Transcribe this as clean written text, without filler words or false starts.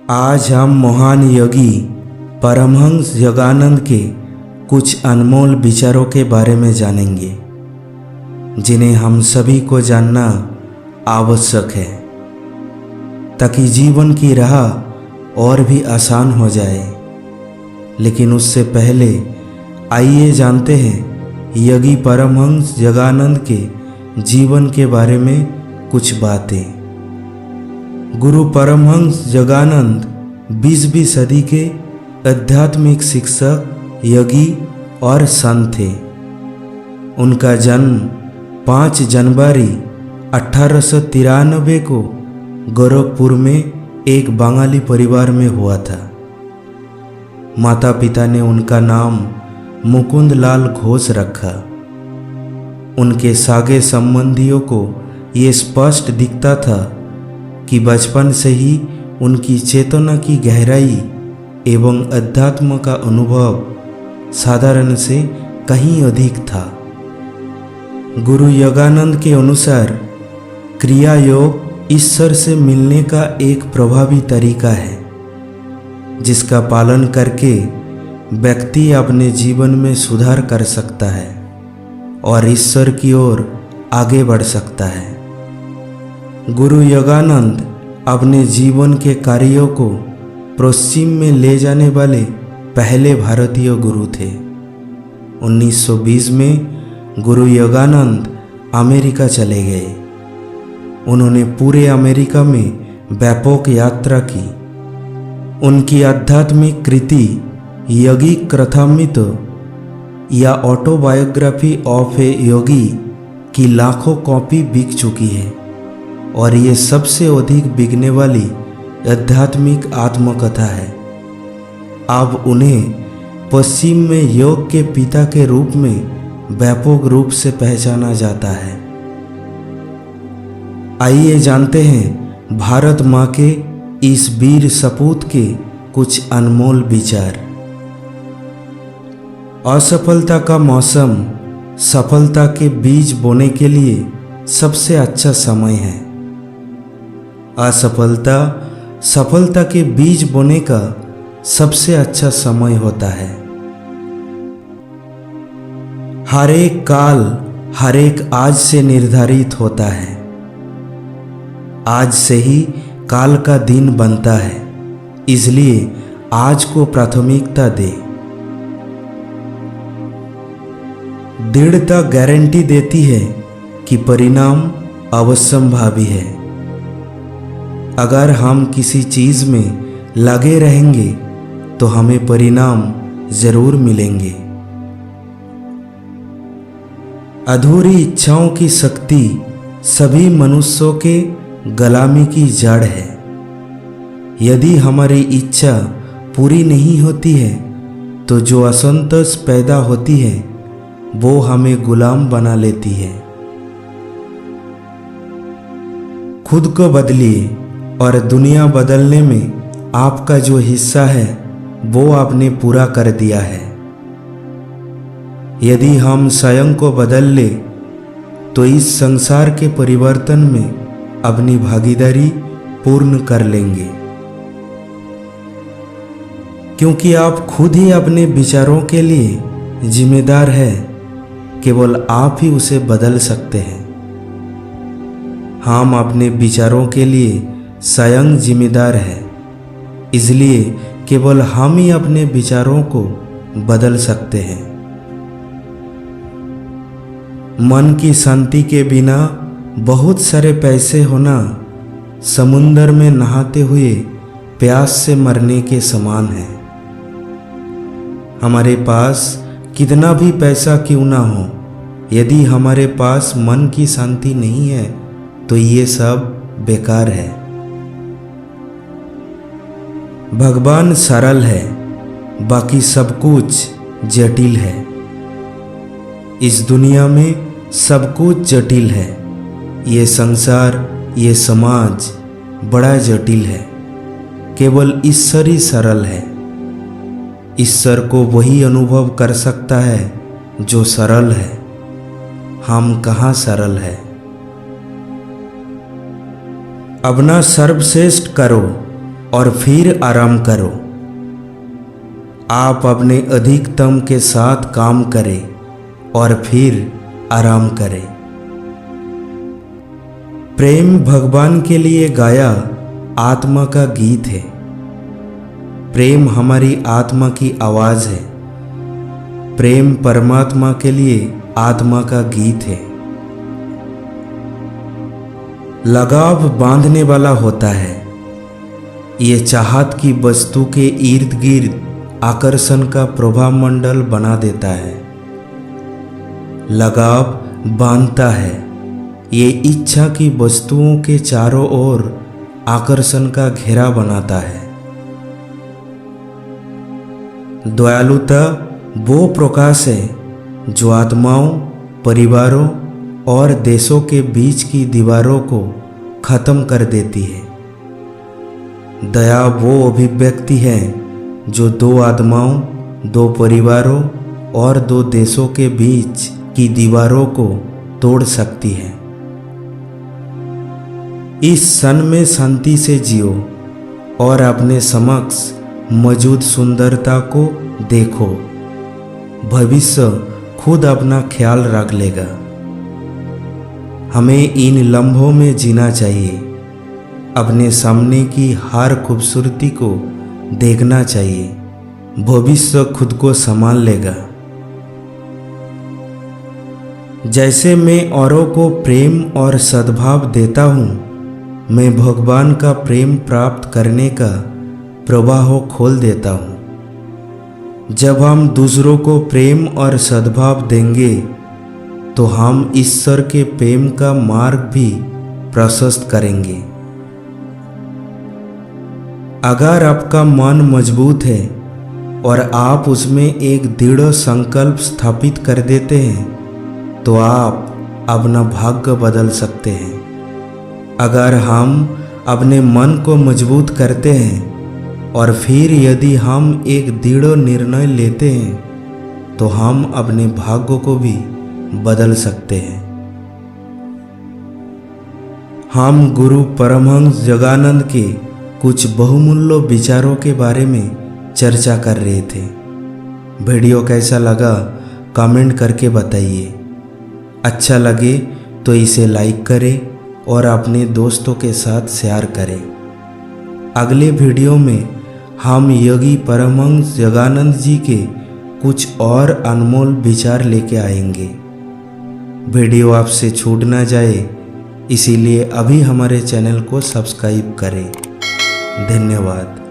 आज हम महान योगी परमहंस योगानंद के कुछ अनमोल विचारों के बारे में जानेंगे, जिन्हें हम सभी को जानना आवश्यक है ताकि जीवन की राह और भी आसान हो जाए। लेकिन उससे पहले आइए जानते हैं योगी परमहंस योगानंद के जीवन के बारे में कुछ बातें। गुरु परमहंस योगानंद 20वीं सदी के आध्यात्मिक शिक्षक, योगी और संत थे। उनका जन्म 5 जनवरी 1893 को गोरखपुर में एक बंगाली परिवार में हुआ था। माता पिता ने उनका नाम मुकुंद लाल घोष रखा। उनके सागे संबंधियों को ये स्पष्ट दिखता था कि बचपन से ही उनकी चेतना की गहराई एवं अध्यात्म का अनुभव साधारण से कहीं अधिक था। गुरु योगानंद के अनुसार क्रिया योग ईश्वर से मिलने का एक प्रभावी तरीका है, जिसका पालन करके व्यक्ति अपने जीवन में सुधार कर सकता है और ईश्वर की ओर आगे बढ़ सकता है। गुरु योगानंद अपने जीवन के कार्यों को पश्चिम में ले जाने वाले पहले भारतीय गुरु थे। 1920 में गुरु योगानंद अमेरिका चले गए। उन्होंने पूरे अमेरिका में व्यापक यात्रा की। उनकी आध्यात्मिक कृति योगिक कथामृत या ऑटोबायोग्राफी ऑफ ए योगी की लाखों कॉपी बिक चुकी है और ये सबसे अधिक बिकने वाली आध्यात्मिक आत्मकथा है। अब उन्हें पश्चिम में योग के पिता के रूप में व्यापक रूप से पहचाना जाता है। आइए जानते हैं भारत माँ के इस वीर सपूत के कुछ अनमोल विचार। असफलता का मौसम सफलता के बीज बोने के लिए सबसे अच्छा समय है। असफलता सफलता के बीज बोने का सबसे अच्छा समय होता है। हर एक काल हर एक आज से निर्धारित होता है। आज से ही काल का दिन बनता है, इसलिए आज को प्राथमिकता दे। दृढ़ता गारंटी देती है कि परिणाम अवश्यंभावी है। अगर हम किसी चीज में लगे रहेंगे तो हमें परिणाम जरूर मिलेंगे। अधूरी इच्छाओं की शक्ति सभी मनुष्यों के गुलामी की जड़ है। यदि हमारी इच्छा पूरी नहीं होती है तो जो असंतोष पैदा होती है वो हमें गुलाम बना लेती है। खुद को बदलिए और दुनिया बदलने में आपका जो हिस्सा है वो आपने पूरा कर दिया है। यदि हम स्वयं को बदल ले तो इस संसार के परिवर्तन में अपनी भागीदारी पूर्ण कर लेंगे, क्योंकि आप खुद ही अपने विचारों के लिए जिम्मेदार हैं। केवल आप ही उसे बदल सकते हैं। हम अपने विचारों के लिए स्वयं जिम्मेदार है, इसलिए केवल हम ही अपने विचारों को बदल सकते हैं। मन की शांति के बिना बहुत सारे पैसे होना समुंदर में नहाते हुए प्यास से मरने के समान है। हमारे पास कितना भी पैसा क्यों ना हो, यदि हमारे पास मन की शांति नहीं है तो ये सब बेकार है। भगवान सरल है, बाकी सब कुछ जटिल है। इस दुनिया में सब कुछ जटिल है। ये संसार, ये समाज बड़ा जटिल है। केवल ईश्वर ही सरल है। ईश्वर को वही अनुभव कर सकता है जो सरल है। हम कहाँ सरल है। अपना सर्वश्रेष्ठ करो और फिर आराम करो। आप अपने अधिकतम के साथ काम करें और फिर आराम करें। प्रेम भगवान के लिए गाया आत्मा का गीत है। प्रेम हमारी आत्मा की आवाज है। प्रेम परमात्मा के लिए आत्मा का गीत है। लगाव बांधने वाला होता है। ये चाहत की वस्तु के इर्द गिर्द आकर्षण का प्रभामंडल बना देता है। लगाव बांधता है। ये इच्छा की वस्तुओं के चारों ओर आकर्षण का घेरा बनाता है। दयालुता वो प्रकाश है जो आत्माओं, परिवारों और देशों के बीच की दीवारों को खत्म कर देती है। दया वो अभिव्यक्ति है जो दो आत्माओं, दो परिवारों और दो देशों के बीच की दीवारों को तोड़ सकती है। इस क्षण में शांति से जियो और अपने समक्ष मौजूद सुंदरता को देखो। भविष्य खुद अपना ख्याल रख लेगा। हमें इन लम्हों में जीना चाहिए। अपने सामने की हर खूबसूरती को देखना चाहिए। भविष्य खुद को संभाल लेगा। जैसे मैं औरों को प्रेम और सद्भाव देता हूँ, मैं भगवान का प्रेम प्राप्त करने का प्रवाह खोल देता हूँ। जब हम दूसरों को प्रेम और सद्भाव देंगे तो हम ईश्वर के प्रेम का मार्ग भी प्रशस्त करेंगे। अगर आपका मन मजबूत है और आप उसमें एक दृढ़ संकल्प स्थापित कर देते हैं तो आप अपना भाग्य बदल सकते हैं। अगर हम अपने मन को मजबूत करते हैं और फिर यदि हम एक दृढ़ निर्णय लेते हैं तो हम अपने भाग्य को भी बदल सकते हैं। हम गुरु परमहंस जगानंद के कुछ बहुमूल्य विचारों के बारे में चर्चा कर रहे थे। वीडियो कैसा लगा कमेंट करके बताइए। अच्छा लगे तो इसे लाइक करें और अपने दोस्तों के साथ शेयर करें। अगले वीडियो में हम योगी परमहंस जगानंद जी के कुछ और अनमोल विचार लेके आएंगे। वीडियो आपसे छूट ना जाए इसीलिए अभी हमारे चैनल को सब्सक्राइब करें। धन्यवाद।